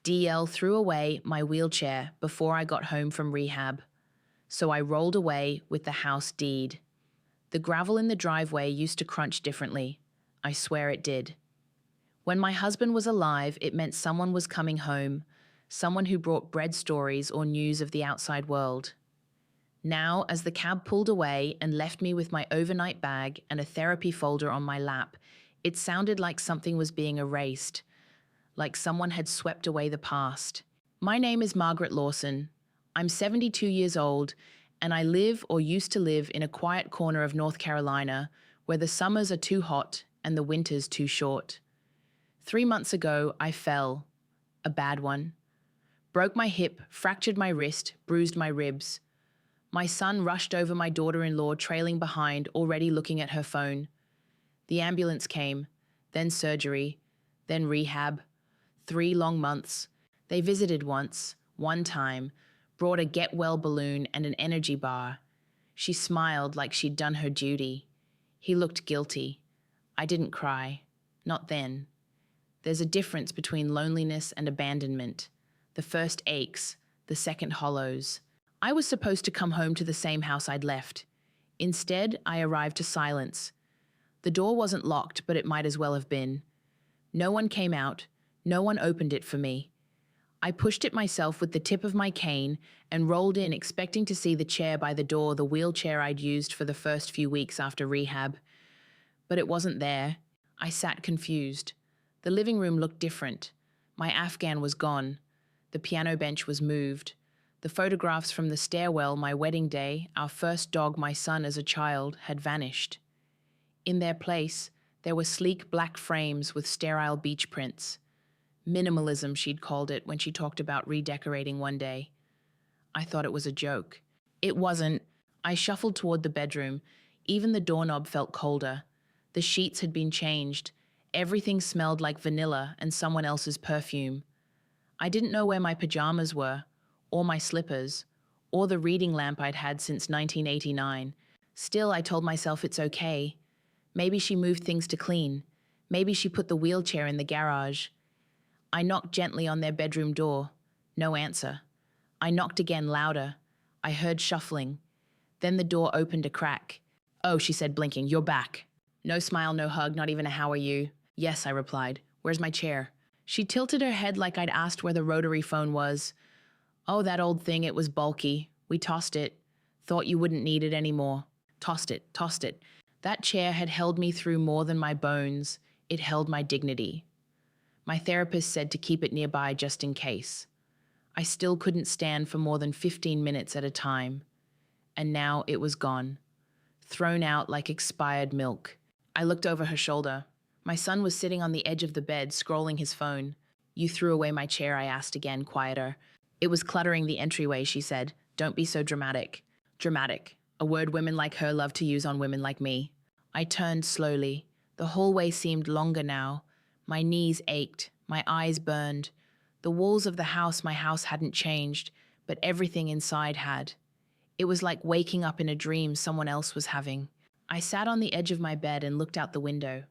DL threw away my wheelchair before I got home from rehab, so I rolled away with the house deed. The gravel in the driveway used to crunch differently. I swear it did. When my husband was alive, it meant someone was coming home, someone who brought bread stories or news of the outside world. Now, as the cab pulled away and left me with my overnight bag and a therapy folder on my lap, it sounded like something was being erased, like someone had swept away the past. My name is Margaret Lawson. I'm 72 years old, and I live or used to live in a quiet corner of North Carolina where the summers are too hot and the winters too short. 3 months ago, I fell. A bad one. Broke my hip, fractured my wrist, bruised my ribs. My son rushed over my daughter-in-law trailing behind, already looking at her phone. The ambulance came, then surgery, then rehab. 3 long months. They visited once, one time, brought a get-well balloon and an energy bar. She smiled like she'd done her duty. He looked guilty. I didn't cry. Not then. There's a difference between loneliness and abandonment. The first aches, the second hollows. I was supposed to come home to the same house I'd left. Instead, I arrived to silence. The door wasn't locked, but it might as well have been. No one came out. No one opened it for me. I pushed it myself with the tip of my cane and rolled in, expecting to see the chair by the door, the wheelchair I'd used for the first few weeks after rehab. But it wasn't there. I sat confused. The living room looked different. My Afghan was gone. The piano bench was moved. The photographs from the stairwell, my wedding day, our first dog, my son as a child, had vanished. In their place, there were sleek black frames with sterile beach prints. Minimalism, she'd called it when she talked about redecorating one day. I thought it was a joke. It wasn't. I shuffled toward the bedroom. Even the doorknob felt colder. The sheets had been changed. Everything smelled like vanilla and someone else's perfume. I didn't know where my pajamas were, or my slippers, or the reading lamp I'd had since 1989. Still, I told myself it's okay. Maybe she moved things to clean. Maybe she put the wheelchair in the garage. I knocked gently on their bedroom door. No answer. I knocked again, louder. I heard shuffling. Then the door opened a crack. "Oh," she said, blinking, "you're back." No smile, no hug, not even a "how are you?" "Yes," I replied. "Where's my chair?" She tilted her head like I'd asked where the rotary phone was. "Oh, that old thing, it was bulky. We tossed it. Thought you wouldn't need it anymore. Tossed it, tossed it." That chair had held me through more than my bones. It held my dignity. My therapist said to keep it nearby just in case. I still couldn't stand for more than 15 minutes at a time. And now it was gone. Thrown out like expired milk. I looked over her shoulder. My son was sitting on the edge of the bed, scrolling his phone. "You threw away my chair," I asked again, quieter. "It was cluttering the entryway," she said. "Don't be so dramatic." Dramatic. A word women like her love to use on women like me. I turned slowly. The hallway seemed longer now. My knees ached. My eyes burned. The walls of the house, my house hadn't changed, but everything inside had. It was like waking up in a dream someone else was having. I sat on the edge of my bed and looked out the window.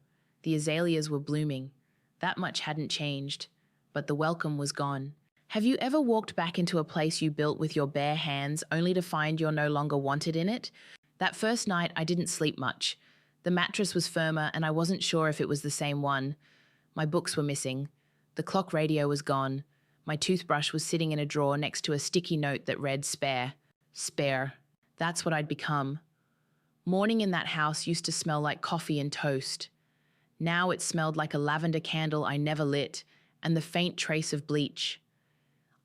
The azaleas were blooming. That much hadn't changed, but the welcome was gone. Have you ever walked back into a place you built with your bare hands only to find you're no longer wanted in it? That first night, I didn't sleep much. The mattress was firmer, and I wasn't sure if it was the same one. My books were missing. The clock radio was gone. My toothbrush was sitting in a drawer next to a sticky note that read spare. Spare. That's what I'd become. Morning in that house used to smell like coffee and toast. Now it smelled like a lavender candle I never lit, and the faint trace of bleach.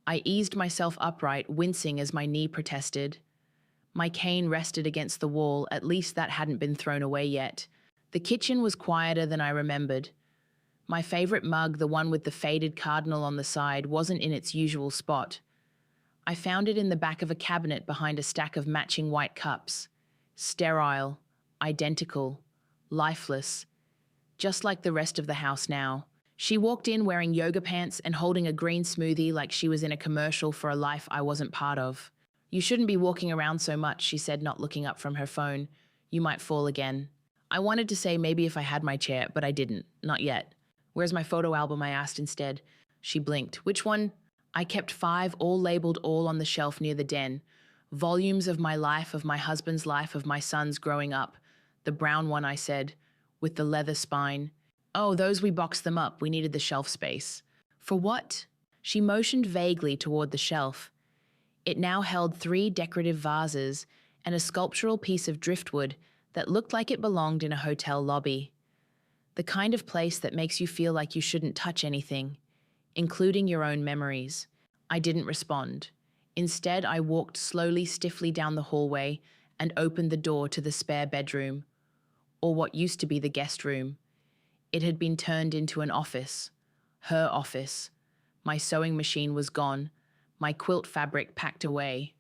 I eased myself upright, wincing as my knee protested. My cane rested against the wall, at least that hadn't been thrown away yet. The kitchen was quieter than I remembered. My favorite mug, the one with the faded cardinal on the side, wasn't in its usual spot. I found it in the back of a cabinet behind a stack of matching white cups. Sterile, identical, lifeless, just like the rest of the house now. She walked in wearing yoga pants and holding a green smoothie like she was in a commercial for a life I wasn't part of. "You shouldn't be walking around so much," she said, not looking up from her phone. "You might fall again." I wanted to say maybe if I had my chair, but I didn't. Not yet. "Where's my photo album?" I asked instead. She blinked. Which one? I kept 5, all labeled, all on the shelf near the den. Volumes of my life, of my husband's life, of my son's growing up. The brown one, I said, with the leather spine. Oh, those, we boxed them up. We needed the shelf space. For what? She motioned vaguely toward the shelf. It now held 3 decorative vases and a sculptural piece of driftwood that looked like it belonged in a hotel lobby. The kind of place that makes you feel like you shouldn't touch anything, including your own memories. I didn't respond. Instead, I walked slowly, stiffly down the hallway and opened the door to the spare bedroom, or what used to be the guest room. It had been turned into an office. Her office. My sewing machine was gone, my quilt fabric packed away.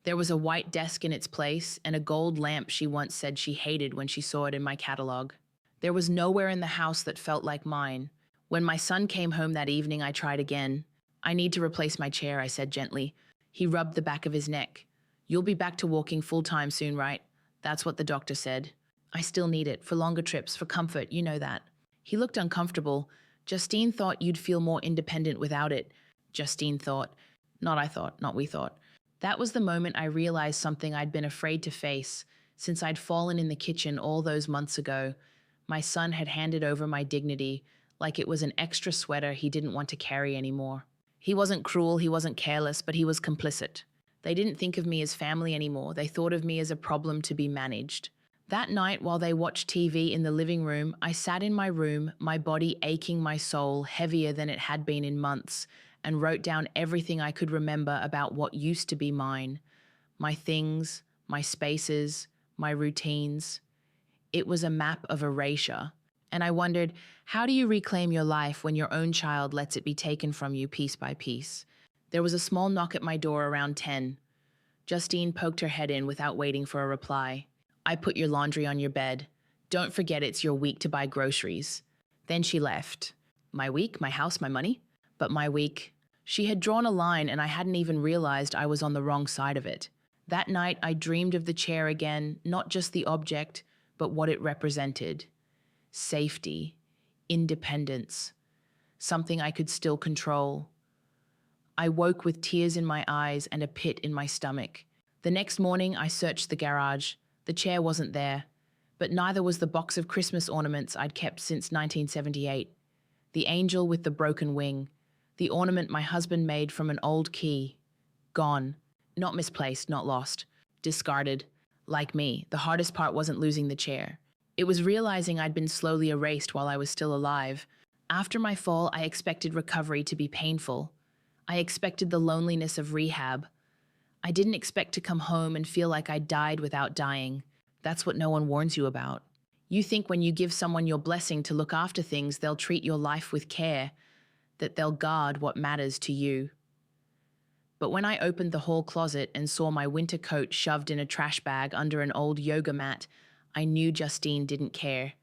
There was a white desk in its place and a gold lamp she once said she hated when she saw it in my catalog. There was nowhere in the house that felt like mine. When my son came home that evening, I tried again. I need to replace my chair, I said gently. He rubbed the back of his neck. You'll be back to walking full-time soon, right? That's what the doctor said. I still need it, for longer trips, for comfort, you know that. He looked uncomfortable. Justine thought you'd feel more independent without it. Justine thought. Not I thought, not we thought. That was the moment I realized something I'd been afraid to face since I'd fallen in the kitchen all those months ago. My son had handed over my dignity like it was an extra sweater he didn't want to carry anymore. He wasn't cruel, he wasn't careless, but he was complicit. They didn't think of me as family anymore. They thought of me as a problem to be managed. That night, while they watched TV in the living room, I sat in my room, my body aching, my soul heavier than it had been in months, and wrote down everything I could remember about what used to be mine. My things, my spaces, my routines. It was a map of erasure. And I wondered, how do you reclaim your life when your own child lets it be taken from you piece by piece? There was a small knock at my door around 10. Justine poked her head in without waiting for a reply. I put your laundry on your bed. Don't forget it's your week to buy groceries. Then she left. My week, my house, my money? But my week. She had drawn a line and I hadn't even realized I was on the wrong side of it. That night I dreamed of the chair again, not just the object, but what it represented. Safety, independence, something I could still control. I woke with tears in my eyes and a pit in my stomach. The next morning I searched the garage. The chair wasn't there, but neither was the box of Christmas ornaments I'd kept since 1978. The angel with the broken wing, the ornament my husband made from an old key. Gone. Not misplaced, not lost. Discarded. Like me, the hardest part wasn't losing the chair. It was realizing I'd been slowly erased while I was still alive. After my fall, I expected recovery to be painful. I expected the loneliness of rehab. I didn't expect to come home and feel like I died without dying. That's what no one warns you about. You think when you give someone your blessing to look after things, they'll treat your life with care, that they'll guard what matters to you. But when I opened the hall closet and saw my winter coat shoved in a trash bag under an old yoga mat, I knew Justine didn't care.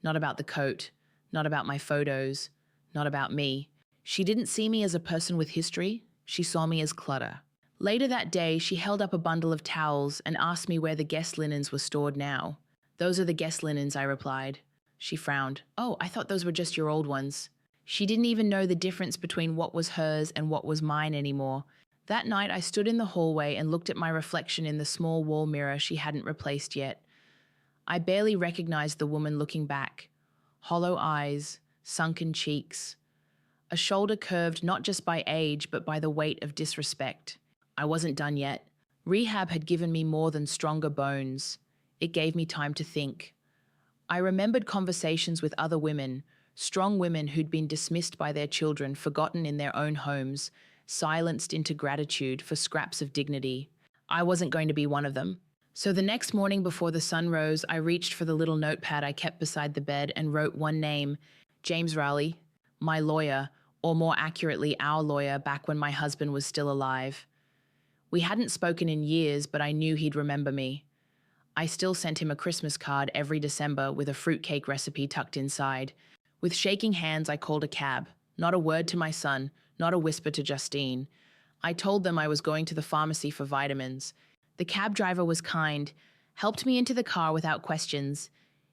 Not about the coat, not about my photos, not about me. She didn't see me as a person with history. She saw me as clutter. Later that day, she held up a bundle of towels and asked me where the guest linens were stored now. Those are the guest linens, I replied. She frowned. Oh, I thought those were just your old ones. She didn't even know the difference between what was hers and what was mine anymore. That night, I stood in the hallway and looked at my reflection in the small wall mirror she hadn't replaced yet. I barely recognized the woman looking back. Hollow eyes, sunken cheeks. A shoulder curved not just by age, but by the weight of disrespect. I wasn't done yet. Rehab had given me more than stronger bones. It gave me time to think. I remembered conversations with other women, strong women who'd been dismissed by their children, forgotten in their own homes, silenced into gratitude for scraps of dignity. I wasn't going to be one of them. So the next morning before the sun rose, I reached for the little notepad I kept beside the bed and wrote one name, James Rowley, my lawyer, or more accurately, our lawyer back when my husband was still alive. We hadn't spoken in years, but I knew he'd remember me. I still sent him a Christmas card every December with a fruitcake recipe tucked inside. With shaking hands, I called a cab. Not a word to my son, not a whisper to Justine. I told them I was going to the pharmacy for vitamins. The cab driver was kind, helped me into the car without questions.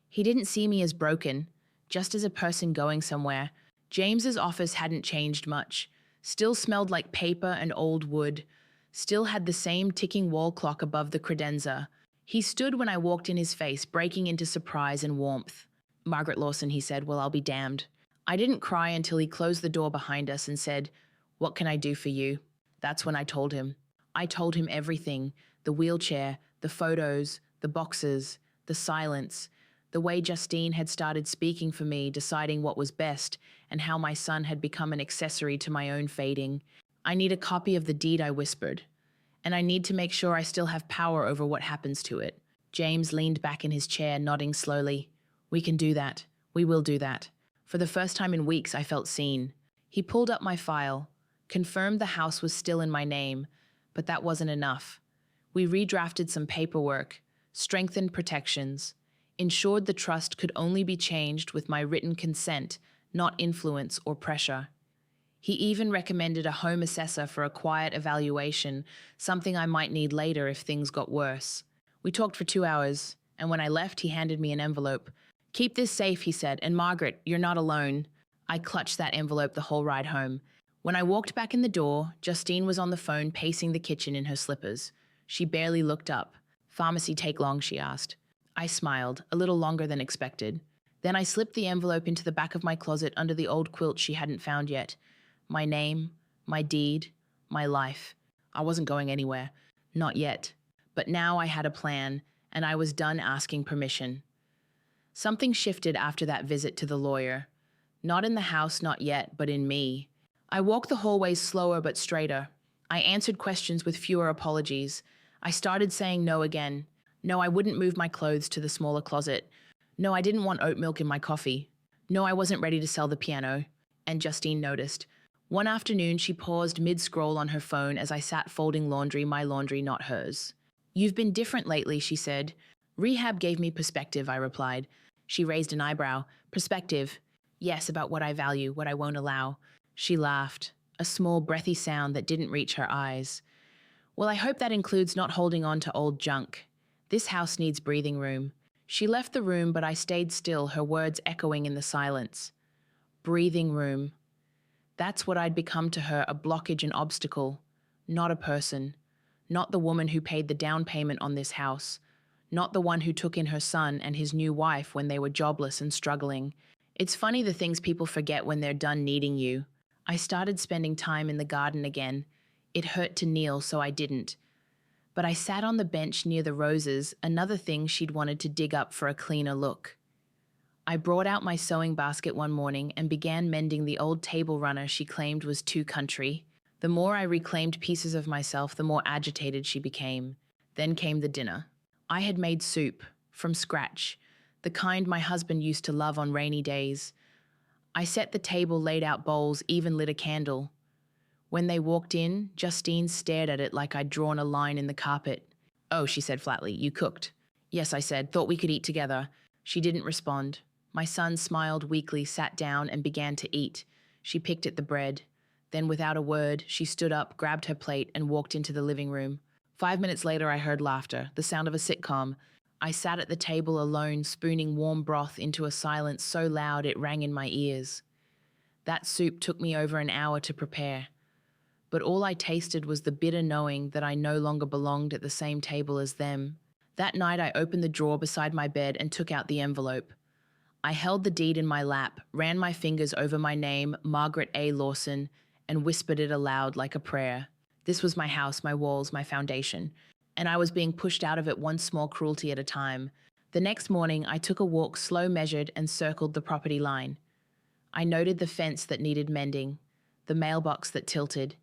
He didn't see me as broken, just as a person going somewhere, James's office hadn't changed much. Still smelled like paper and old wood. Still had the same ticking wall clock above the credenza. He stood when I walked in his face, breaking into surprise and warmth. "Margaret Lawson," he said, "well, I'll be damned." I didn't cry until he closed the door behind us and said, "What can I do for you?" That's when I told him. I told him everything: the wheelchair, the photos, the boxes, the silence, the way Justine had started speaking for me, deciding what was best, and how my son had become an accessory to my own fading. "I need a copy of the deed," I whispered, "and I need to make sure I still have power over what happens to it." James leaned back in his chair, nodding slowly. "We can do that. We will do that." For the first time in weeks, I felt seen. He pulled up my file, confirmed the house was still in my name, but that wasn't enough. We redrafted some paperwork, strengthened protections, ensured the trust could only be changed with my written consent, not influence or pressure. He even recommended a home assessor for a quiet evaluation, something I might need later if things got worse. We talked for 2 hours, and when I left, he handed me an envelope. "Keep this safe," he said, "and Margaret, you're not alone." I clutched that envelope the whole ride home. When I walked back in the door, Justine was on the phone pacing the kitchen in her slippers. She barely looked up. "Pharmacy take long?" she asked. I smiled, a little longer than expected. Then I slipped the envelope into the back of my closet under the old quilt she hadn't found yet. My name, my deed, my life. I wasn't going anywhere. Not yet. But now I had a plan, and I was done asking permission. Something shifted after that visit to the lawyer. Not in the house, not yet, but in me. I walked the hallways slower but straighter. I answered questions with fewer apologies. I started saying no again. No, I wouldn't move my clothes to the smaller closet. No, I didn't want oat milk in my coffee. No, I wasn't ready to sell the piano. And Justine noticed. One afternoon, she paused mid-scroll on her phone as I sat folding laundry, my laundry, not hers. "You've been different lately," she said. "Rehab gave me perspective," I replied. She raised an eyebrow. "Perspective?" "Yes, about what I value, what I won't allow." She laughed, a small, breathy sound that didn't reach her eyes. "Well, I hope that includes not holding on to old junk. This house needs breathing room." She left the room, but I stayed still, her words echoing in the silence. Breathing room. That's what I'd become to her, a blockage, an obstacle. Not a person. Not the woman who paid the down payment on this house. Not the one who took in her son and his new wife when they were jobless and struggling. It's funny the things people forget when they're done needing you. I started spending time in the garden again. It hurt to kneel, so I didn't. But I sat on the bench near the roses, another thing she'd wanted to dig up for a cleaner look. I brought out my sewing basket one morning and began mending the old table runner she claimed was too country. The more I reclaimed pieces of myself, the more agitated she became. Then came the dinner. I had made soup, from scratch, the kind my husband used to love on rainy days. I set the table, laid out bowls, even lit a candle. When they walked in, Justine stared at it like I'd drawn a line in the carpet. "Oh," she said flatly, "you cooked." "Yes," I said, "thought we could eat together." She didn't respond. My son smiled weakly, sat down, and began to eat. She picked at the bread. Then, without a word, she stood up, grabbed her plate, and walked into the living room. 5 minutes later, I heard laughter, the sound of a sitcom. I sat at the table alone, spooning warm broth into a silence so loud it rang in my ears. That soup took me over an hour to prepare. But all I tasted was the bitter knowing that I no longer belonged at the same table as them. That night I opened the drawer beside my bed and took out the envelope. I held the deed in my lap, ran my fingers over my name, Margaret A. Lawson, and whispered it aloud like a prayer. This was my house, my walls, my foundation, and I was being pushed out of it one small cruelty at a time. The next morning I took a walk, slow, measured, and circled the property line. I noted the fence that needed mending, the mailbox that tilted,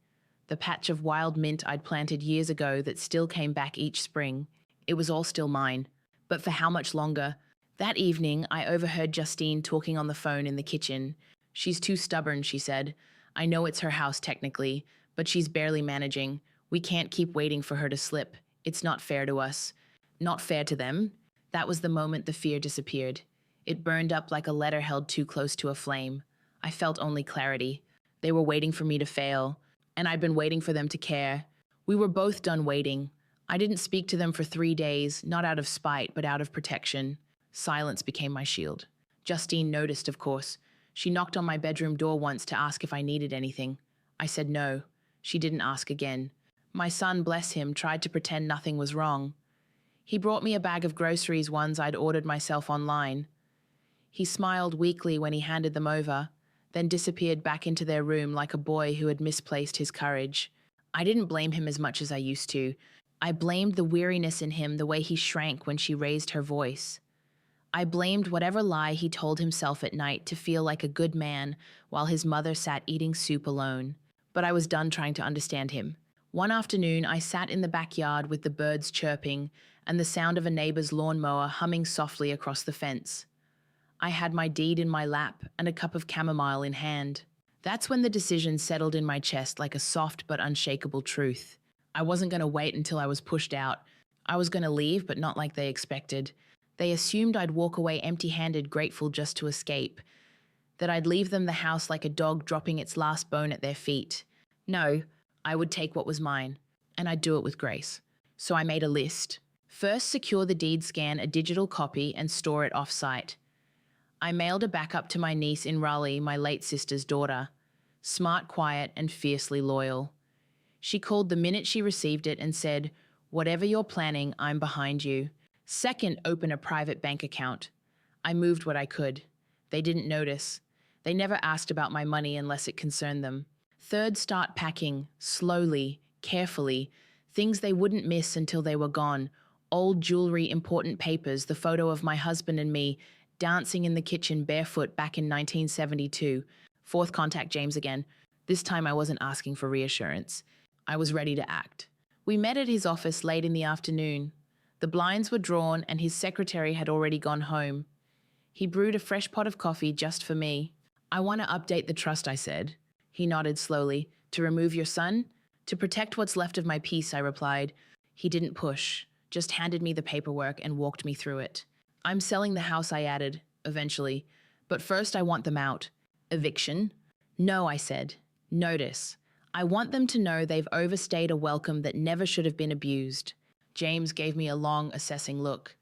the patch of wild mint I'd planted years ago that still came back each spring. It was all still mine. But for how much longer? That evening, I overheard Justine talking on the phone in the kitchen. "She's too stubborn," she said. "I know it's her house technically, but she's barely managing. We can't keep waiting for her to slip. It's not fair to us." Not fair to them? That was the moment the fear disappeared. It burned up like a letter held too close to a flame. I felt only clarity. They were waiting for me to fail. And I'd been waiting for them to care. We were both done waiting. I didn't speak to them for 3 days, not out of spite, but out of protection. Silence became my shield. Justine noticed, of course. She knocked on my bedroom door once to ask if I needed anything. I said no. She didn't ask again. My son, bless him, tried to pretend nothing was wrong. He brought me a bag of groceries, ones I'd ordered myself online. He smiled weakly when he handed them over, then disappeared back into their room like a boy who had misplaced his courage. I didn't blame him as much as I used to. I blamed the weariness in him, the way he shrank when she raised her voice. I blamed whatever lie he told himself at night to feel like a good man while his mother sat eating soup alone. But I was done trying to understand him. One afternoon, I sat in the backyard with the birds chirping and the sound of a neighbor's lawnmower humming softly across the fence. I had my deed in my lap and a cup of chamomile in hand. That's when the decision settled in my chest like a soft but unshakable truth. I wasn't going to wait until I was pushed out. I was going to leave, but not like they expected. They assumed I'd walk away empty-handed, grateful just to escape. That I'd leave them the house like a dog dropping its last bone at their feet. No, I would take what was mine, and I'd do it with grace. So I made a list. First, secure the deed, scan a digital copy, and store it off-site. I mailed a backup to my niece in Raleigh, my late sister's daughter. Smart, quiet, and fiercely loyal. She called the minute she received it and said, "Whatever you're planning, I'm behind you." Second, open a private bank account. I moved what I could. They didn't notice. They never asked about my money unless it concerned them. Third, start packing, slowly, carefully, things they wouldn't miss until they were gone. Old jewelry, important papers, the photo of my husband and me dancing in the kitchen barefoot back in 1972. Fourth, contact James again. This time I wasn't asking for reassurance. I was ready to act. We met at his office late in the afternoon. The blinds were drawn and his secretary had already gone home. He brewed a fresh pot of coffee just for me. "I want to update the trust," I said. He nodded slowly. "To remove your son?" "To protect what's left of my peace," I replied. He didn't push, just handed me the paperwork and walked me through it. "I'm selling the house," I added, eventually. "But first I want them out." "Eviction?" "No," I said. "Notice. I want them to know they've overstayed a welcome that never should have been abused." James gave me a long, assessing look.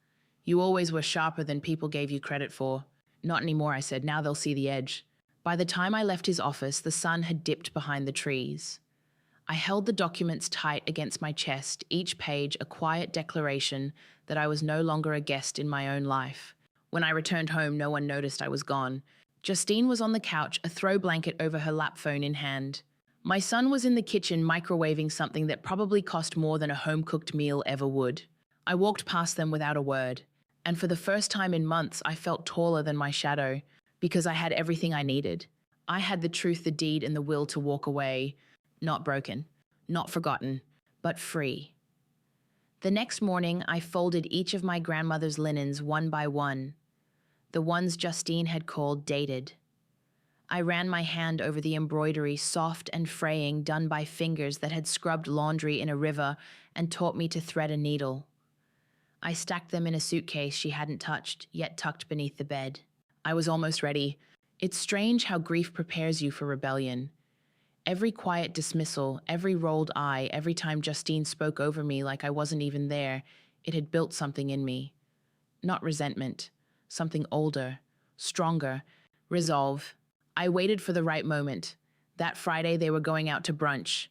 "You always were sharper than people gave you credit for." "Not anymore," I said. "Now they'll see the edge." By the time I left his office, the sun had dipped behind the trees. I held the documents tight against my chest, each page a quiet declaration that I was no longer a guest in my own life. When I returned home, no one noticed I was gone. Justine was on the couch, a throw blanket over her lap phone in hand. My son was in the kitchen microwaving something that probably cost more than a home-cooked meal ever would. I walked past them without a word, and for the first time in months, I felt taller than my shadow, because I had everything I needed. I had the truth, the deed, and the will to walk away, not broken, not forgotten, but free. The next morning, I folded each of my grandmother's linens one by one, the ones Justine had called dated. I ran my hand over the embroidery, soft and fraying, done by fingers that had scrubbed laundry in a river and taught me to thread a needle. I stacked them in a suitcase she hadn't touched, yet tucked beneath the bed. I was almost ready. It's strange how grief prepares you for rebellion. Every quiet dismissal, every rolled eye, every time Justine spoke over me like I wasn't even there, it had built something in me. Not resentment, something older, stronger, resolve. I waited for the right moment. That Friday, they were going out to brunch.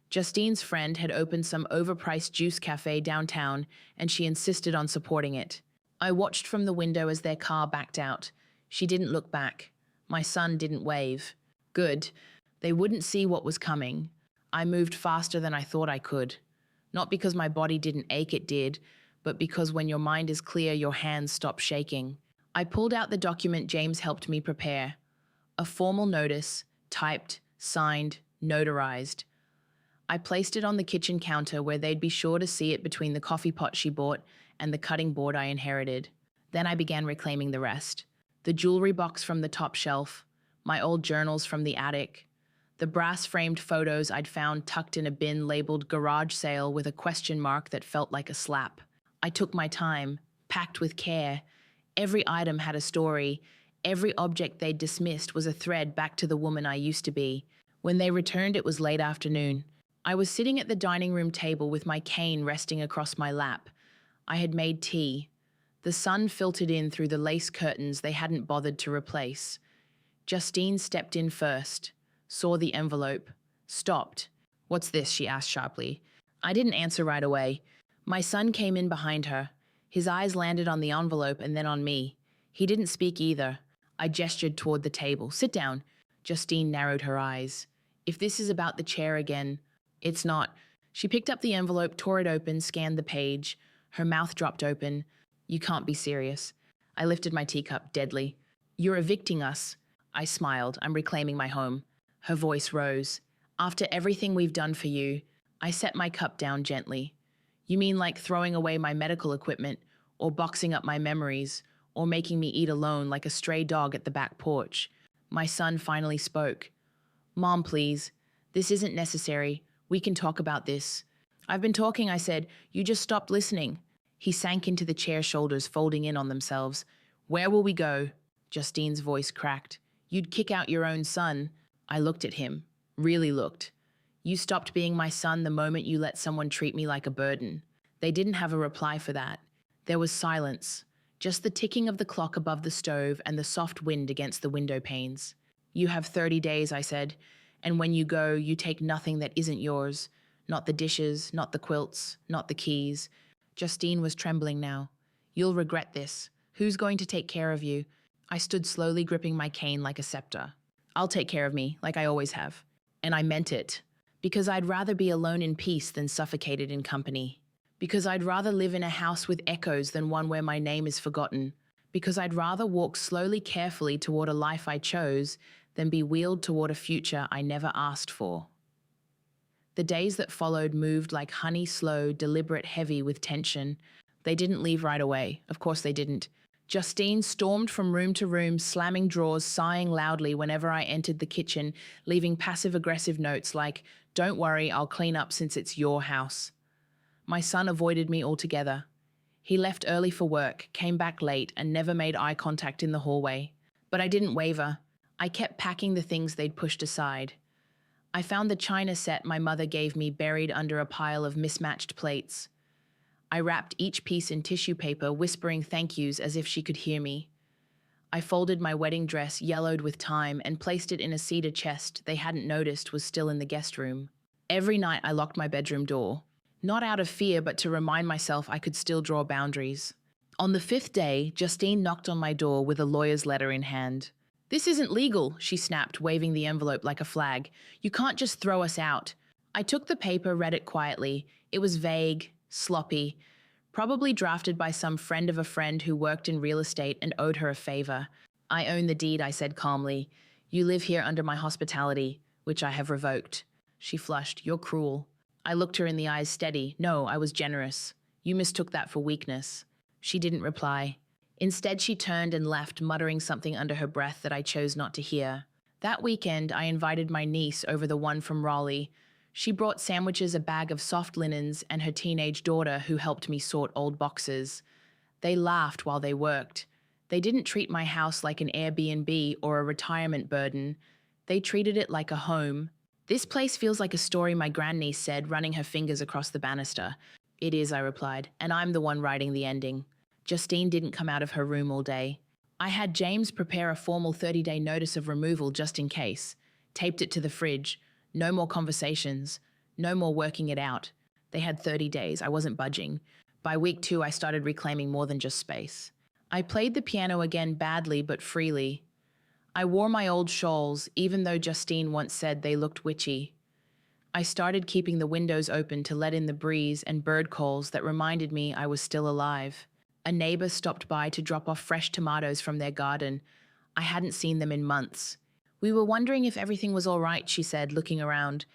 Justine's friend had opened some overpriced juice cafe downtown, and she insisted on supporting it. I watched from the window as their car backed out. She didn't look back. My son didn't wave. Good. They wouldn't see what was coming. I moved faster than I thought I could. Not because my body didn't ache, it did, but because when your mind is clear, your hands stop shaking. I pulled out the document James helped me prepare. A formal notice, typed, signed, notarized. I placed it on the kitchen counter where they'd be sure to see it between the coffee pot she bought and the cutting board I inherited. Then I began reclaiming the rest. The jewelry box from the top shelf, my old journals from the attic, the brass-framed photos I'd found tucked in a bin labeled garage sale with a question mark that felt like a slap. I took my time, packed with care. Every item had a story. Every object they'd dismissed was a thread back to the woman I used to be. When they returned, it was late afternoon. I was sitting at the dining room table with my cane resting across my lap. I had made tea. The sun filtered in through the lace curtains they hadn't bothered to replace. Justine stepped in first, saw the envelope, stopped. "What's this?" she asked sharply. I didn't answer right away. My son came in behind her. His eyes landed on the envelope and then on me. He didn't speak either. I gestured toward the table. "Sit down." Justine narrowed her eyes. "If this is about the chair again, it's not." She picked up the envelope, tore it open, scanned the page. Her mouth dropped open. "You can't be serious." I lifted my teacup, deadly. "You're evicting us." I smiled. "I'm reclaiming my home." Her voice rose. "After everything we've done for you." I set my cup down gently. "You mean like throwing away my medical equipment, or boxing up my memories, or making me eat alone like a stray dog at the back porch?" My son finally spoke. "Mom, please. This isn't necessary. We can talk about this." "I've been talking," I said. "You just stopped listening." He sank into the chair, shoulders folding in on themselves. "Where will we go?" Justine's voice cracked. "You'd kick out your own son." I looked at him. Really looked. "You stopped being my son the moment you let someone treat me like a burden." They didn't have a reply for that. There was silence. Just the ticking of the clock above the stove and the soft wind against the window panes. "You have 30 days," I said. "And when you go, you take nothing that isn't yours. Not the dishes, not the quilts, not the keys." Justine was trembling now. "You'll regret this. Who's going to take care of you?" I stood slowly, gripping my cane like a scepter. "I'll take care of me, like I always have." And I meant it. Because I'd rather be alone in peace than suffocated in company. Because I'd rather live in a house with echoes than one where my name is forgotten. Because I'd rather walk slowly, carefully toward a life I chose than be wheeled toward a future I never asked for. The days that followed moved like honey, slow, deliberate, heavy with tension. They didn't leave right away. Of course they didn't. Justine stormed from room to room, slamming drawers, sighing loudly whenever I entered the kitchen, leaving passive-aggressive notes like, "Don't worry, I'll clean up since it's your house." My son avoided me altogether. He left early for work, came back late, and never made eye contact in the hallway. But I didn't waver. I kept packing the things they'd pushed aside. I found the china set my mother gave me buried under a pile of mismatched plates. I wrapped each piece in tissue paper, whispering thank yous as if she could hear me. I folded my wedding dress, yellowed with time, and placed it in a cedar chest they hadn't noticed was still in the guest room. Every night I locked my bedroom door. Not out of fear, but to remind myself I could still draw boundaries. On the 5th day, Justine knocked on my door with a lawyer's letter in hand. "This isn't legal," she snapped, waving the envelope like a flag. "You can't just throw us out." I took the paper, read it quietly. It was vague, sloppy, probably drafted by some friend of a friend who worked in real estate and owed her a favor. "I own the deed," I said calmly. "You live here under my hospitality, which I have revoked." She flushed. "You're cruel." I looked her in the eyes, steady. "No, I was generous. You mistook that for weakness." She didn't reply. Instead, she turned and left, muttering something under her breath that I chose not to hear. That weekend, I invited my niece over, the one from Raleigh. She brought sandwiches, a bag of soft linens, and her teenage daughter, who helped me sort old boxes. They laughed while they worked. They didn't treat my house like an Airbnb or a retirement burden. They treated it like a home. "This place feels like a story my grandniece said, running her fingers across the banister." "It is," I replied, "and I'm the one writing the ending." Justine didn't come out of her room all day. I had James prepare a formal 30-day notice of removal just in case. Taped it to the fridge. No more conversations. No more working it out. They had 30 days. I wasn't budging. By week 2, I started reclaiming more than just space. I played the piano again, badly but freely. I wore my old shawls, even though Justine once said they looked witchy. I started keeping the windows open to let in the breeze and bird calls that reminded me I was still alive. A neighbor stopped by to drop off fresh tomatoes from their garden. I hadn't seen them in months. "We were wondering if everything was all right," she said, looking around.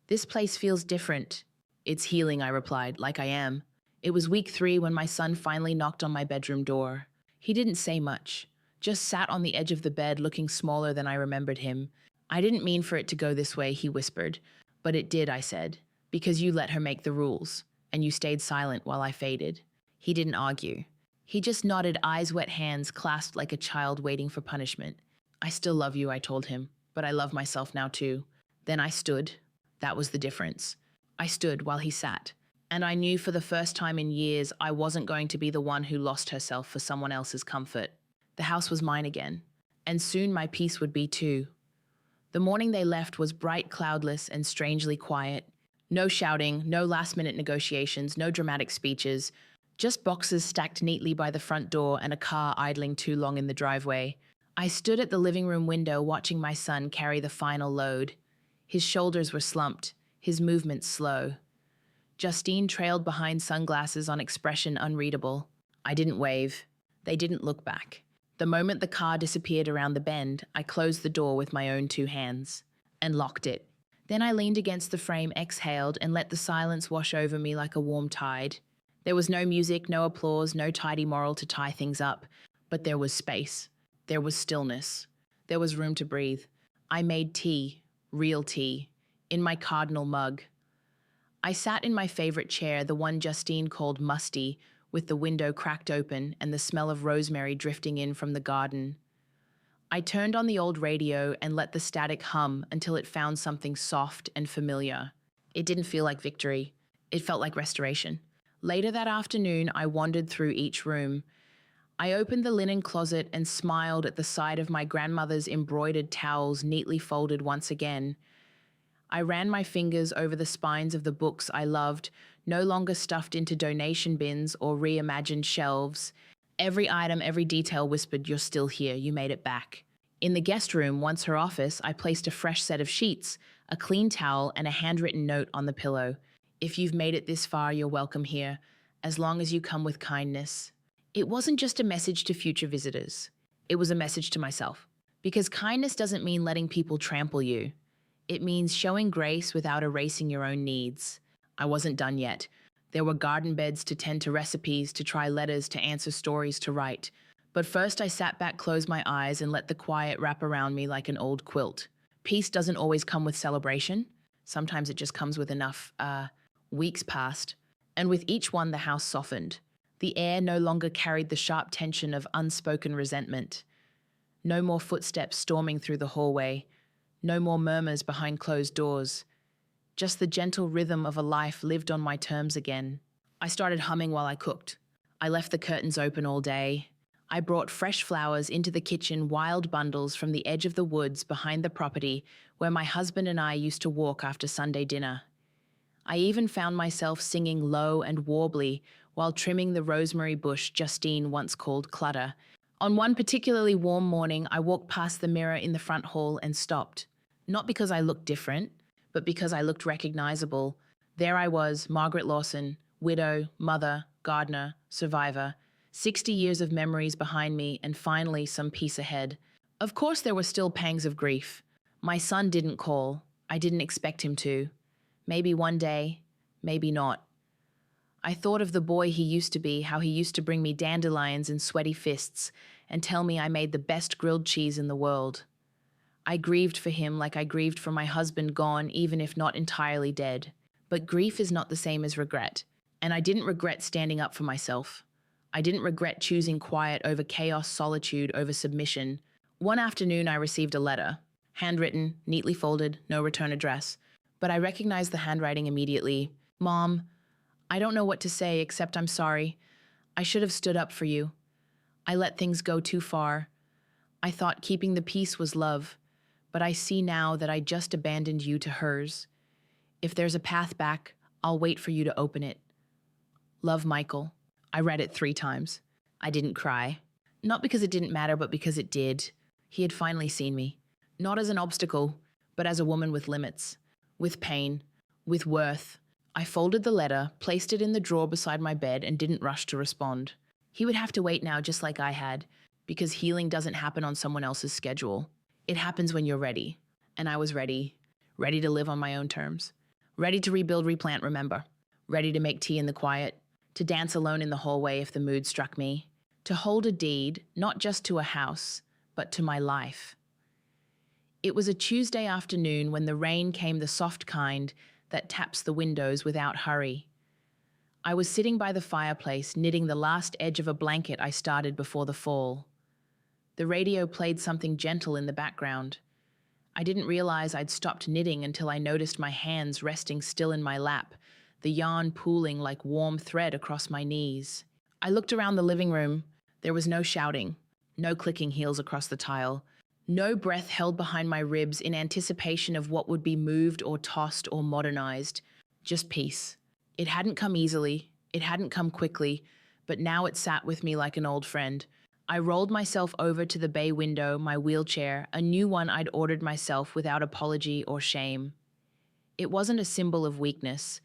"This place feels different." "It's healing," I replied, "like I am." It was week 3 when my son finally knocked on my bedroom door. He didn't say much, just sat on the edge of the bed looking smaller than I remembered him. "I didn't mean for it to go this way," he whispered. "But it did," I said, "because you let her make the rules, and you stayed silent while I faded." He didn't argue. He just nodded, eyes wet, hands clasped like a child waiting for punishment. "I still love you," I told him, "but I love myself now too." Then I stood. That was the difference. I stood while he sat. And I knew for the first time in years I wasn't going to be the one who lost herself for someone else's comfort. The house was mine again. And soon my peace would be too. The morning they left was bright, cloudless, and strangely quiet. No shouting, no last-minute negotiations, no dramatic speeches, just boxes stacked neatly by the front door and a car idling too long in the driveway. I stood at the living room window watching my son carry the final load. His shoulders were slumped, his movements slow. Justine trailed behind, sunglasses on expression unreadable. I didn't wave. They didn't look back. The moment the car disappeared around the bend, I closed the door with my own 2 hands and locked it. Then I leaned against the frame, exhaled, and let the silence wash over me like a warm tide. There was no music, no applause, no tidy moral to tie things up, but there was space. There was stillness. There was room to breathe. I made tea, real tea, in my cardinal mug. I sat in my favorite chair, the one Justine called musty, with the window cracked open and the smell of rosemary drifting in from the garden. I turned on the old radio and let the static hum until it found something soft and familiar. It didn't feel like victory. It felt like restoration. Later that afternoon, I wandered through each room. I opened the linen closet and smiled at the sight of my grandmother's embroidered towels neatly folded once again. I ran my fingers over the spines of the books I loved, no longer stuffed into donation bins or reimagined shelves. Every item, every detail whispered, "You're still here, you made it back." In the guest room, once her office, I placed a fresh set of sheets, a clean towel, and a handwritten note on the pillow. "If you've made it this far, you're welcome here, as long as you come with kindness." It wasn't just a message to future visitors. It was a message to myself. Because kindness doesn't mean letting people trample you. It means showing grace without erasing your own needs. I wasn't done yet. There were garden beds to tend to, recipes to try, letters to answer, stories to write. But first I sat back, closed my eyes, and let the quiet wrap around me like an old quilt. Peace doesn't always come with celebration. Sometimes it just comes with enough. Weeks passed, and with each one the house softened. The air no longer carried the sharp tension of unspoken resentment. No more footsteps storming through the hallway. No more murmurs behind closed doors. Just the gentle rhythm of a life lived on my terms again. I started humming while I cooked. I left the curtains open all day. I brought fresh flowers into the kitchen, wild bundles from the edge of the woods behind the property where my husband and I used to walk after Sunday dinner. I even found myself singing low and warbly while trimming the rosemary bush Justine once called clutter. On one particularly warm morning, I walked past the mirror in the front hall and stopped. Not because I looked different, but because I looked recognizable. There I was, Margaret Lawson, widow, mother, gardener, survivor, 60 years of memories behind me, and finally some peace ahead. Of course there were still pangs of grief. My son didn't call. I didn't expect him to. Maybe one day, maybe not. I thought of the boy he used to be, how he used to bring me dandelions in sweaty fists and tell me I made the best grilled cheese in the world. I grieved for him like I grieved for my husband gone, even if not entirely dead. But grief is not the same as regret. And I didn't regret standing up for myself. I didn't regret choosing quiet over chaos, solitude over submission. One afternoon I received a letter. Handwritten, neatly folded, no return address. But I recognized the handwriting immediately. "Mom, I don't know what to say except I'm sorry. I should have stood up for you. I let things go too far. I thought keeping the peace was love, but I see now that I just abandoned you to hers. If there's a path back, I'll wait for you to open it. Love, Michael." I read it 3 times. I didn't cry. Not because it didn't matter, but because it did. He had finally seen me. Not as an obstacle, but as a woman with limits, with pain, with worth. I folded the letter, placed it in the drawer beside my bed, and didn't rush to respond. He would have to wait now just like I had, because healing doesn't happen on someone else's schedule. It happens when you're ready. And I was ready. Ready to live on my own terms. Ready to rebuild, replant, remember. Ready to make tea in the quiet. To dance alone in the hallway if the mood struck me. To hold a deed, not just to a house, but to my life. It was a Tuesday afternoon when the rain came, the soft kind that taps the windows without hurry. I was sitting by the fireplace, knitting the last edge of a blanket I started before the fall. The radio played something gentle in the background. I didn't realize I'd stopped knitting until I noticed my hands resting still in my lap, the yarn pooling like warm thread across my knees. I looked around the living room. There was no shouting, no clicking heels across the tile, No breath held behind my ribs in anticipation of what would be moved or tossed or modernized. Just peace. It hadn't come easily, it hadn't come quickly, but now it sat with me like an old friend. I rolled myself over to the bay window, my wheelchair, a new one I'd ordered myself without apology or shame. It wasn't a symbol of weakness.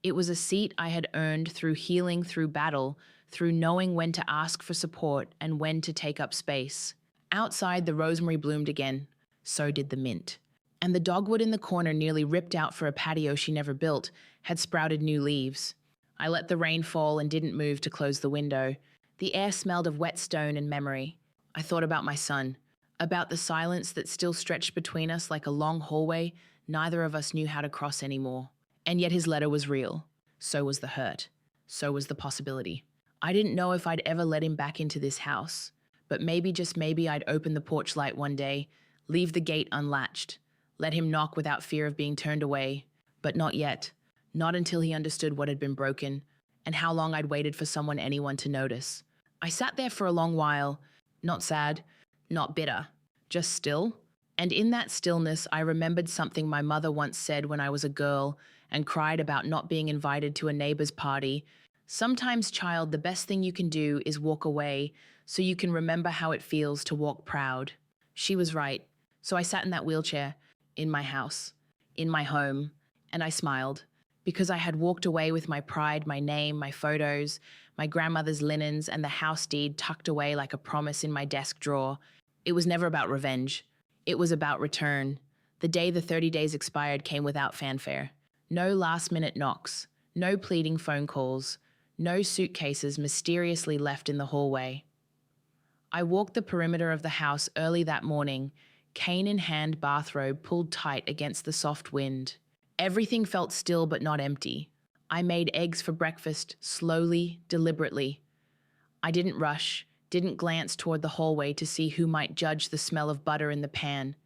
It was a seat I had earned through healing, through battle, through knowing when to ask for support and when to take up space. Outside, the rosemary bloomed again. So did the mint. And the dogwood in the corner, nearly ripped out for a patio she never built, had sprouted new leaves. I let the rain fall and didn't move to close the window. The air smelled of wet stone and memory. I thought about my son, about the silence that still stretched between us like a long hallway neither of us knew how to cross anymore. And yet his letter was real. So was the hurt. So was the possibility. I didn't know if I'd ever let him back into this house, but maybe, just maybe, I'd open the porch light one day, leave the gate unlatched, let him knock without fear of being turned away. But not yet. Not until he understood what had been broken, and how long I'd waited for anyone to notice. I sat there for a long while, not sad, not bitter, just still. And in that stillness, I remembered something my mother once said when I was a girl and cried about not being invited to a neighbor's party. Sometimes, child, the best thing you can do is walk away so you can remember how it feels to walk proud. She was right. So I sat in that wheelchair, in my house, in my home, and I smiled, because I had walked away with my pride, my name, my photos, my grandmother's linens, and the house deed tucked away like a promise in my desk drawer. It was never about revenge. It was about return. The day the 30 days expired came without fanfare. No last-minute knocks, no pleading phone calls, no suitcases mysteriously left in the hallway. I walked the perimeter of the house early that morning, cane in hand, bathrobe pulled tight against the soft wind. Everything felt still but not empty. I made eggs for breakfast, slowly, deliberately. I didn't rush, didn't glance toward the hallway to see who might judge the smell of butter in the pan.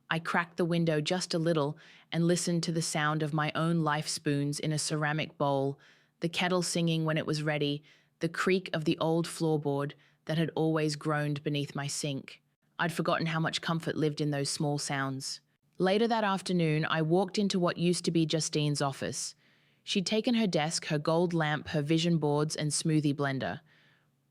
I cracked the window just a little and listened to the sound of my own life spoons in a ceramic bowl, the kettle singing when it was ready, the creak of the old floorboard that had always groaned beneath my sink. I'd forgotten how much comfort lived in those small sounds. Later that afternoon, I walked into what used to be Justine's office. She'd taken her desk, her gold lamp, her vision boards, and smoothie blender.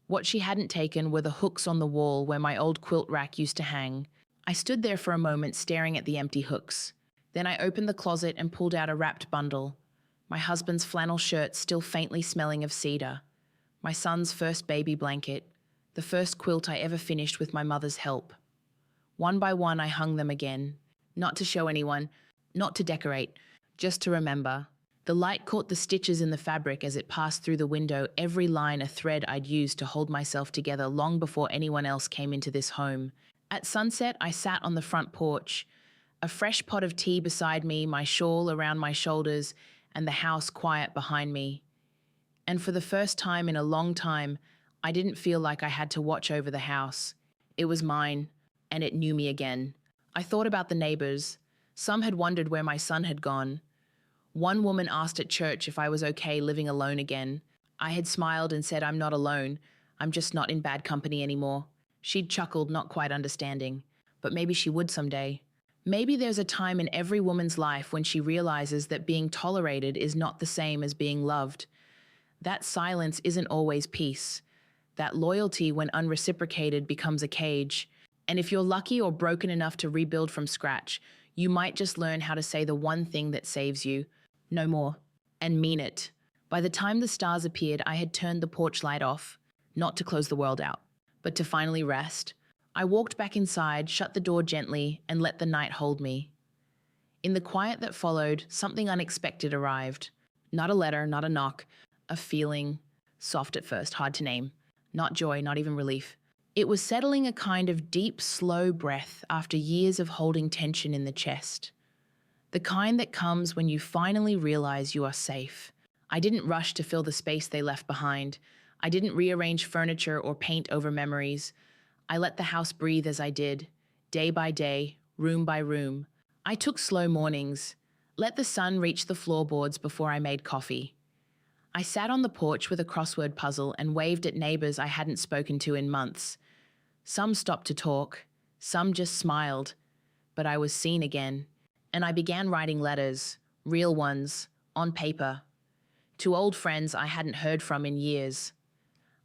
What she hadn't taken were the hooks on the wall where my old quilt rack used to hang. I stood there for a moment staring at the empty hooks. Then I opened the closet and pulled out a wrapped bundle. My husband's flannel shirt still faintly smelling of cedar. My son's first baby blanket. The first quilt I ever finished with my mother's help. One by one I hung them again. Not to show anyone, not to decorate, just to remember. The light caught the stitches in the fabric as it passed through the window, every line a thread I'd used to hold myself together long before anyone else came into this home. At sunset, I sat on the front porch, a fresh pot of tea beside me, my shawl around my shoulders, and the house quiet behind me. And for the first time in a long time, I didn't feel like I had to watch over the house. It was mine, and it knew me again. I thought about the neighbors. Some had wondered where my son had gone. One woman asked at church if I was okay living alone again. I had smiled and said, I'm not alone. I'm just not in bad company anymore. She'd chuckled, not quite understanding. But maybe she would someday. Maybe there's a time in every woman's life when she realizes that being tolerated is not the same as being loved. That silence isn't always peace. That loyalty, when unreciprocated, becomes a cage. And if you're lucky or broken enough to rebuild from scratch, you might just learn how to say the one thing that saves you. No more. And mean it. By the time the stars appeared, I had turned the porch light off, not to close the world out, but to finally rest. I walked back inside, shut the door gently, and let the night hold me. In the quiet that followed, something unexpected arrived. Not a letter, not a knock, a feeling, soft at first, hard to name. Not joy, not even relief. It was settling, a kind of deep, slow breath after years of holding tension in the chest. The kind that comes when you finally realize you are safe. I didn't rush to fill the space they left behind. I didn't rearrange furniture or paint over memories. I let the house breathe as I did, day by day, room by room. I took slow mornings, let the sun reach the floorboards before I made coffee. I sat on the porch with a crossword puzzle and waved at neighbors I hadn't spoken to in months. Some stopped to talk, Some just smiled, but I was seen again. And I began writing letters, real ones, on paper, to old friends I hadn't heard from in years.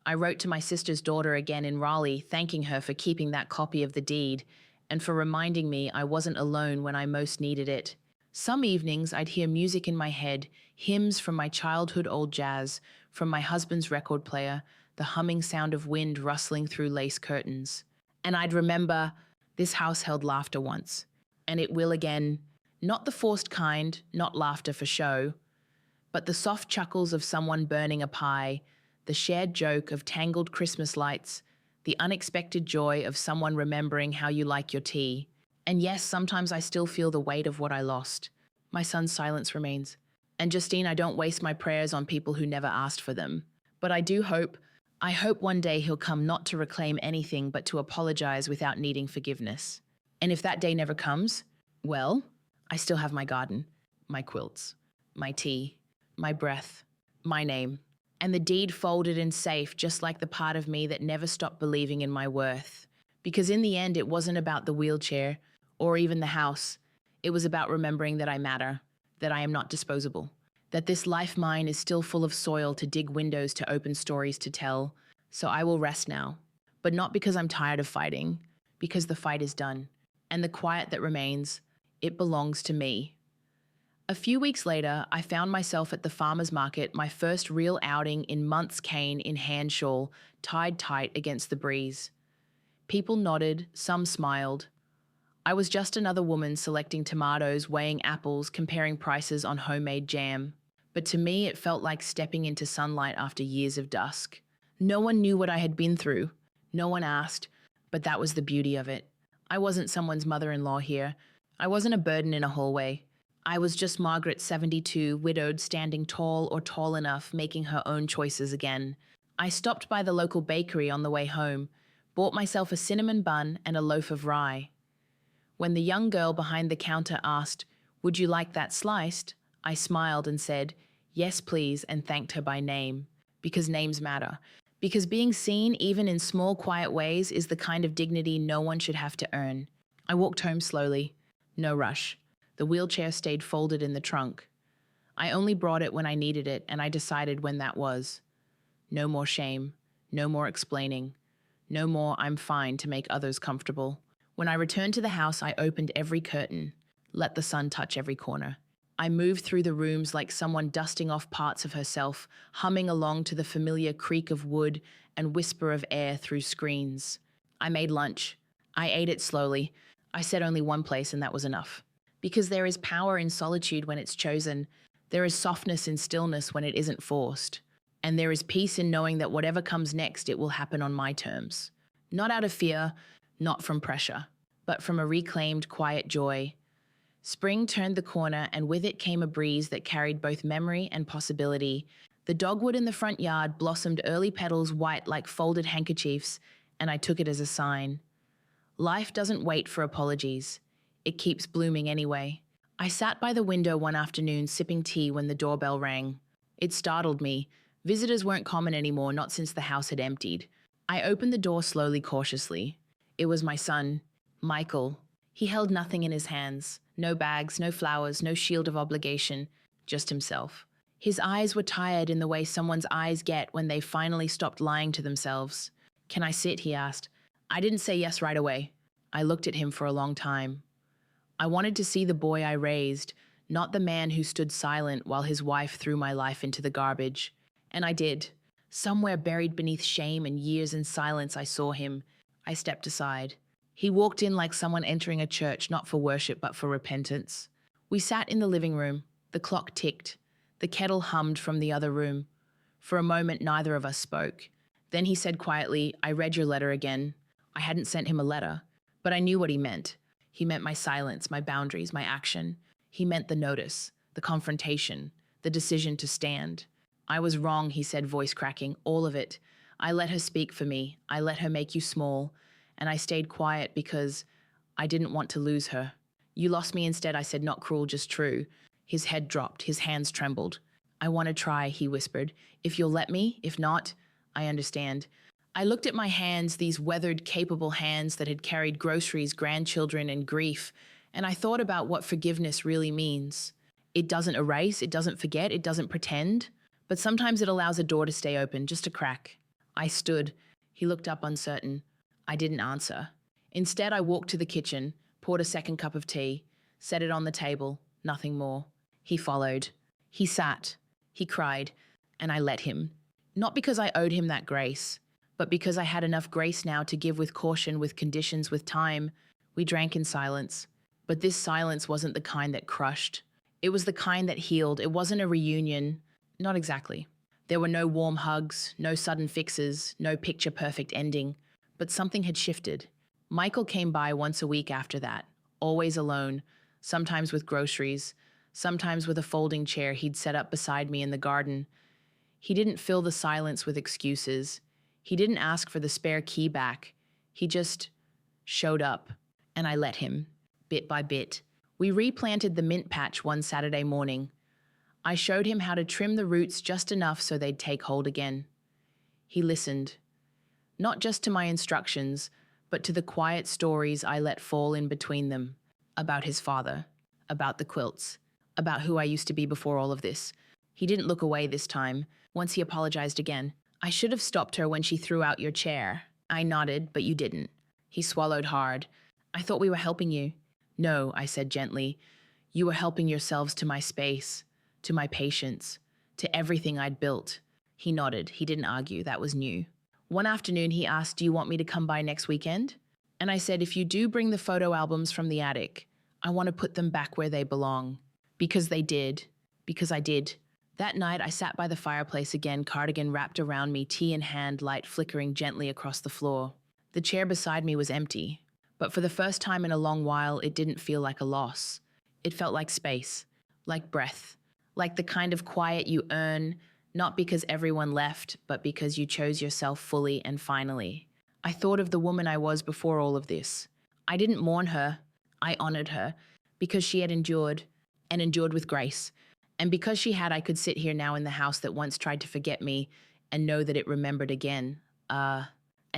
I wrote to my sister's daughter again in Raleigh, thanking her for keeping that copy of the deed and for reminding me I wasn't alone when I most needed it. Some evenings I'd hear music in my head, hymns from my childhood old jazz, from my husband's record player, the humming sound of wind rustling through lace curtains. And I'd remember this house held laughter once, and it will again, not the forced kind, not laughter for show, but the soft chuckles of someone burning a pie, the shared joke of tangled Christmas lights, the unexpected joy of someone remembering how you like your tea. And yes, sometimes I still feel the weight of what I lost. My son's silence remains. And Justine, I don't waste my prayers on people who never asked for them. But I hope one day he'll come not to reclaim anything but to apologize without needing forgiveness. And if that day never comes, well, I still have my garden, my quilts, my tea, my breath, my name, and the deed folded and safe, just like the part of me that never stopped believing in my worth. Because in the end, it wasn't about the wheelchair or even the house. It was about remembering that I matter, that I am not disposable, that this life mine is still full of soil to dig windows to open stories to tell. So I will rest now, but not because I'm tired of fighting, because the fight is done. And the quiet that remains, it belongs to me. A few weeks later, I found myself at the farmer's market, my first real outing in months, cane in hand shawl, tied tight against the breeze. People nodded, some smiled. I was just another woman selecting tomatoes, weighing apples, comparing prices on homemade jam. But to me, it felt like stepping into sunlight after years of dusk. No one knew what I had been through. No one asked, but that was the beauty of it. I wasn't someone's mother-in-law here. I wasn't a burden in a hallway. I was just Margaret, 72, widowed, standing tall or tall enough, making her own choices again. I stopped by the local bakery on the way home, bought myself a cinnamon bun and a loaf of rye. When the young girl behind the counter asked, "Would you like that sliced?" I smiled and said, "Yes, please," and thanked her by name. Because names matter. Because being seen, even in small, quiet ways, is the kind of dignity no one should have to earn. I walked home slowly. No rush. The wheelchair stayed folded in the trunk. I only brought it when I needed it, and I decided when that was. No more shame. No more explaining. No more "I'm fine" to make others comfortable. When I returned to the house, I opened every curtain, let the sun touch every corner. I moved through the rooms like someone dusting off parts of herself, humming along to the familiar creak of wood and whisper of air through screens. I made lunch. I ate it slowly. I said only one place, and that was enough. Because there is power in solitude when it's chosen. There is softness in stillness when it isn't forced. And there is peace in knowing that whatever comes next, it will happen on my terms. Not out of fear, not from pressure, but from a reclaimed, quiet joy. Spring turned the corner, and with it came a breeze that carried both memory and possibility. The dogwood in the front yard blossomed early petals white like folded handkerchiefs, and I took it as a sign. Life doesn't wait for apologies. It keeps blooming anyway. I sat by the window one afternoon sipping tea when the doorbell rang. It startled me. Visitors weren't common anymore, not since the house had emptied. I opened the door slowly, cautiously. It was my son, Michael. He held nothing in his hands. No bags, no flowers, no shield of obligation, just himself. His eyes were tired in the way someone's eyes get when they finally stopped lying to themselves. "Can I sit?" he asked. I didn't say yes right away. I looked at him for a long time. I wanted to see the boy I raised, not the man who stood silent while his wife threw my life into the garbage. And I did. Somewhere buried beneath shame and years in silence, I saw him. I stepped aside. He walked in like someone entering a church, not for worship, but for repentance. We sat in the living room. The clock ticked. The kettle hummed from the other room. For a moment, neither of us spoke. Then he said quietly, "I read your letter again." I hadn't sent him a letter, but I knew what he meant. He meant my silence, my boundaries, my action. He meant the notice, the confrontation, the decision to stand. "I was wrong," he said, voice cracking, "all of it. I let her speak for me. I let her make you small. And I stayed quiet because I didn't want to lose her. You lost me instead," I said, not cruel, just true. His head dropped, his hands trembled. "I want to try," he whispered. "If you'll let me, if not, I understand." I looked at my hands, these weathered, capable hands that had carried groceries, grandchildren, and grief, and I thought about what forgiveness really means. It doesn't erase, it doesn't forget, it doesn't pretend, but sometimes it allows a door to stay open, just a crack. I stood. He looked up uncertain. I didn't answer. Instead, I walked to the kitchen, poured a second cup of tea, set it on the table, nothing more. He followed. He sat. He cried, and I let him. Not because I owed him that grace, but because I had enough grace now to give with caution, with conditions, with time. We drank in silence. But this silence wasn't the kind that crushed. It was the kind that healed. It wasn't a reunion. Not exactly. There were no warm hugs, no sudden fixes, no picture-perfect ending. But something had shifted. Michael came by once a week after that, always alone, sometimes with groceries, sometimes with a folding chair he'd set up beside me in the garden. He didn't fill the silence with excuses. He didn't ask for the spare key back. He just showed up, and I let him, bit by bit. We replanted the mint patch one Saturday morning. I showed him how to trim the roots just enough so they'd take hold again. He listened, not just to my instructions, but to the quiet stories I let fall in between them, about his father, about the quilts, about who I used to be before all of this. He didn't look away this time. Once he apologized again. I should have stopped her when she threw out your chair. I nodded, but you didn't. He swallowed hard. I thought we were helping you. No, I said gently. You were helping yourselves to my space, to my patience, to everything I'd built. He nodded. He didn't argue. That was new. One afternoon, he asked, do you want me to come by next weekend? And I said, if you do bring the photo albums from the attic, I want to put them back where they belong. Because they did. Because I did. That night, I sat by the fireplace again, cardigan wrapped around me, tea in hand, light flickering gently across the floor. The chair beside me was empty. But for the first time in a long while, it didn't feel like a loss. It felt like space, like breath, like the kind of quiet you earn, not because everyone left, but because you chose yourself fully and finally. I thought of the woman I was before all of this. I didn't mourn her. I honored her because she had endured, and endured with grace. And because she had, I could sit here now in the house that once tried to forget me and know that it remembered again. And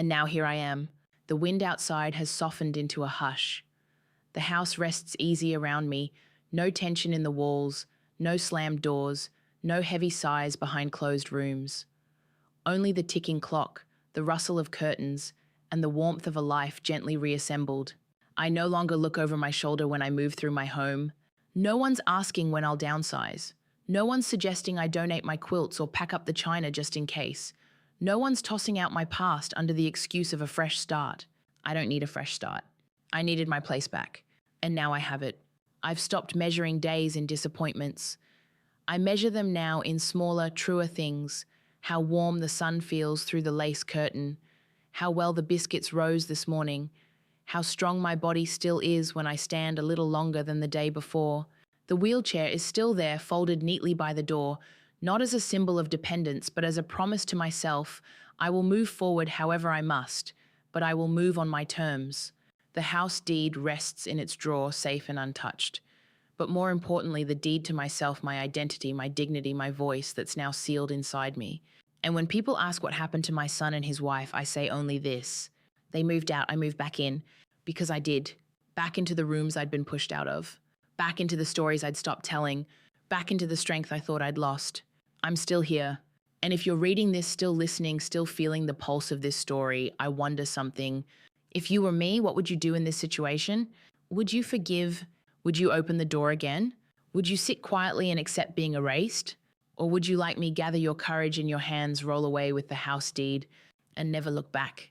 now here I am. The wind outside has softened into a hush. The house rests easy around me, no tension in the walls, no slammed doors, no heavy sighs behind closed rooms. Only the ticking clock, the rustle of curtains, and the warmth of a life gently reassembled. I no longer look over my shoulder when I move through my home. No one's asking when I'll downsize. No one's suggesting I donate my quilts or pack up the china just in case. No one's tossing out my past under the excuse of a fresh start. I don't need a fresh start. I needed my place back, and now I have it. I've stopped measuring days in disappointments. I measure them now in smaller, truer things. How warm the sun feels through the lace curtain. How well the biscuits rose this morning. How strong my body still is when I stand a little longer than the day before. The wheelchair is still there, folded neatly by the door, not as a symbol of dependence, but as a promise to myself. I will move forward however I must, but I will move on my terms. The house deed rests in its drawer, safe and untouched. But more importantly, the deed to myself, my identity, my dignity, my voice that's now sealed inside me. And when people ask what happened to my son and his wife, I say only this. They moved out, I moved back in, because I did. Back into the rooms I'd been pushed out of. Back into the stories I'd stopped telling. Back into the strength I thought I'd lost. I'm still here. And if you're reading this, still listening, still feeling the pulse of this story, I wonder something. If you were me, what would you do in this situation? Would you forgive? Would you open the door again? Would you sit quietly and accept being erased? Or would you, like me, gather your courage in your hands, roll away with the house deed, and never look back?